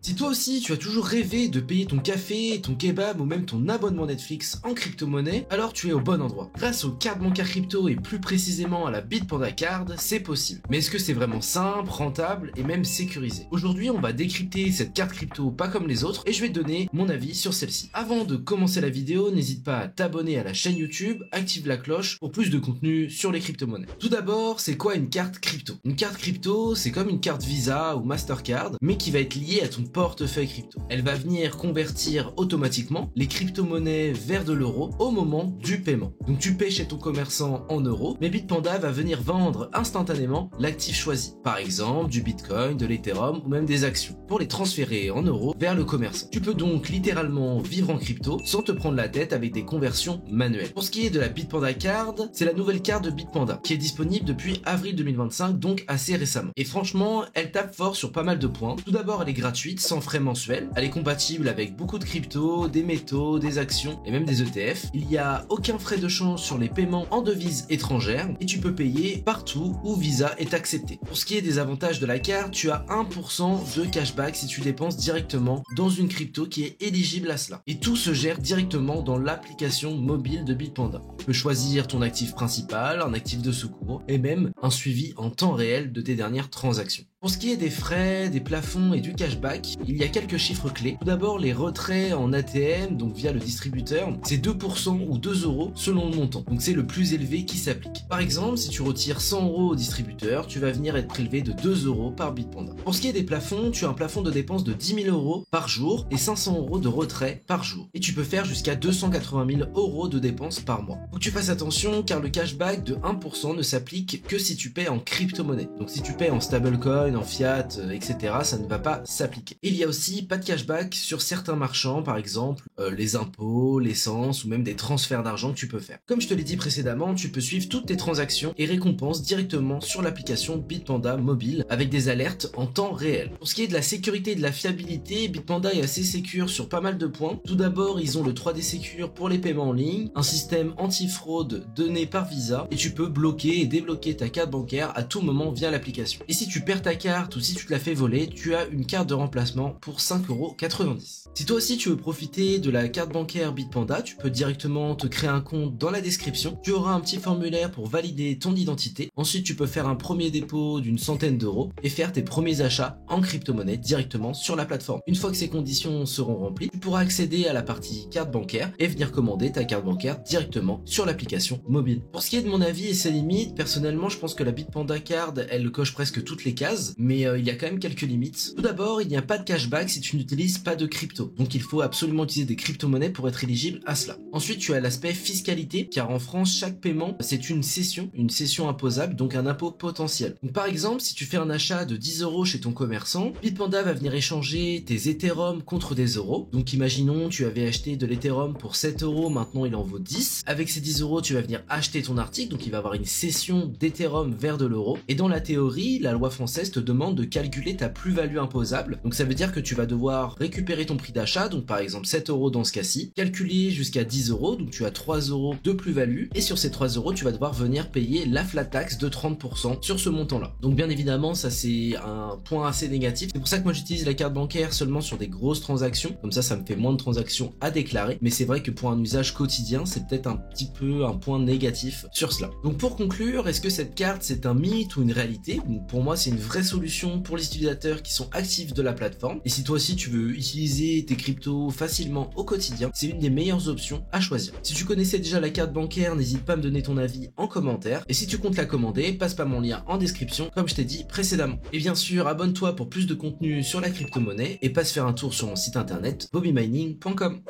Si toi aussi tu as toujours rêvé de payer ton café, ton kebab ou même ton abonnement Netflix en crypto-monnaie, alors tu es au bon endroit. Grâce aux cartes bancaires crypto et plus précisément à la Bitpanda Card, c'est possible. Mais est-ce que c'est vraiment simple, rentable et même sécurisé? Aujourd'hui, on va décrypter cette carte crypto pas comme les autres et je vais te donner mon avis sur celle-ci. Avant de commencer la vidéo, n'hésite pas à t'abonner à la chaîne YouTube, active la cloche pour plus de contenu sur les crypto-monnaies. Tout d'abord, c'est quoi une carte crypto? Une carte crypto, c'est comme une carte Visa ou Mastercard, mais qui va être liée à ton portefeuille crypto. Elle va venir convertir automatiquement les crypto-monnaies vers de l'euro au moment du paiement. Donc tu paies chez ton commerçant en euros, mais Bitpanda va venir vendre instantanément l'actif choisi. Par exemple, du Bitcoin, de l'Ethereum ou même des actions pour les transférer en euros vers le commerçant. Tu peux donc littéralement vivre en crypto sans te prendre la tête avec des conversions manuelles. Pour ce qui est de la Bitpanda Card, c'est la nouvelle carte de Bitpanda qui est disponible depuis avril 2025, donc assez récemment. Et franchement, elle tape fort sur pas mal de points. Tout d'abord, elle est gratuite, sans frais mensuels. Elle est compatible avec beaucoup de cryptos, des métaux, des actions et même des ETF. Il n'y a aucun frais de change sur les paiements en devises étrangères et tu peux payer partout où Visa est accepté. Pour ce qui est des avantages de la carte, tu as 1% de cashback si tu dépenses directement dans une crypto qui est éligible à cela. Et tout se gère directement dans l'application mobile de Bitpanda. Tu peux choisir ton actif principal, un actif de secours et même un suivi en temps réel de tes dernières transactions. Pour ce qui est des frais, des plafonds et du cashback, il y a quelques chiffres clés. Tout d'abord, les retraits en ATM, donc via le distributeur, c'est 2% ou 2 euros selon le montant. Donc c'est le plus élevé qui s'applique. Par exemple, si tu retires 100 euros au distributeur, tu vas venir être prélevé de 2 euros par Bitpanda. Pour ce qui est des plafonds, tu as un plafond de dépenses de 10 000 euros par jour et 500 euros de retrait par jour. Et tu peux faire jusqu'à 280 000 euros de dépenses par mois. Faut que tu fasses attention car le cashback de 1% ne s'applique que si tu paies en crypto-monnaie. Donc si tu paies en stablecoin, en fiat, etc., ça ne va pas s'appliquer. Il y a aussi pas de cashback sur certains marchands, par exemple les impôts, l'essence ou même des transferts d'argent que tu peux faire. Comme je te l'ai dit précédemment, tu peux suivre toutes tes transactions et récompenses directement sur l'application Bitpanda mobile avec des alertes en temps réel. Pour ce qui est de la sécurité et de la fiabilité, Bitpanda est assez sécure sur pas mal de points. Tout d'abord, ils ont le 3D Secure pour les paiements en ligne, un système anti-fraude donné par Visa et tu peux bloquer et débloquer ta carte bancaire à tout moment via l'application. Et si tu perds ta carte ou si tu te la fais voler, tu as une carte de remplacement pour 5,90 €. Si toi aussi tu veux profiter de la carte bancaire Bitpanda, tu peux directement te créer un compte dans la description. Tu auras un petit formulaire pour valider ton identité. Ensuite, tu peux faire un premier dépôt d'une centaine d'euros et faire tes premiers achats en crypto-monnaie directement sur la plateforme. Une fois que ces conditions seront remplies, tu pourras accéder à la partie carte bancaire et venir commander ta carte bancaire directement sur l'application mobile. Pour ce qui est de mon avis et ses limites, personnellement, je pense que la Bitpanda Card, elle coche presque toutes les cases, mais il y a quand même quelques limites. Tout d'abord, il n'y a pas de cashback si tu n'utilises pas de crypto. Donc il faut absolument utiliser des crypto-monnaies pour être éligible à cela. Ensuite, tu as l'aspect fiscalité, car en France, chaque paiement, c'est une cession imposable, donc un impôt potentiel. Donc par exemple, si tu fais un achat de 10 euros chez ton commerçant, Bitpanda va venir échanger tes Ethereum contre des euros. Donc imaginons, tu avais acheté de l'Ethereum pour 7 euros, maintenant il en vaut 10. Avec ces 10 euros, tu vas venir acheter ton article, donc il va avoir une cession d'Ethereum vers de l'euro. Et dans la théorie, la loi française te demande de calculer ta plus-value imposable. Donc ça veut dire que tu vas devoir récupérer ton prix d'achat, donc par exemple 7 euros dans ce cas-ci, calculer jusqu'à 10 euros, donc tu as 3 euros de plus-value, et sur ces 3 euros, tu vas devoir venir payer la flat tax de 30% sur ce montant-là. Donc bien évidemment, ça c'est un point assez négatif. C'est pour ça que moi j'utilise la carte bancaire seulement sur des grosses transactions, comme ça me fait moins de transactions à déclarer, mais c'est vrai que pour un usage quotidien, c'est peut-être un petit peu un point négatif sur cela. Donc pour conclure, est-ce que cette carte c'est un mythe ou une réalité? Pour moi, c'est une vraie solution pour les utilisateurs qui sont actifs de la plateforme. Et si toi aussi tu veux utiliser tes cryptos facilement au quotidien, c'est une des meilleures options à choisir. Si tu connaissais déjà la carte bancaire, n'hésite pas à me donner ton avis en commentaire. Et si tu comptes la commander, passe par mon lien en description, comme je t'ai dit précédemment. Et bien sûr, abonne-toi pour plus de contenu sur la crypto-monnaie et passe faire un tour sur mon site internet bobbymining.com.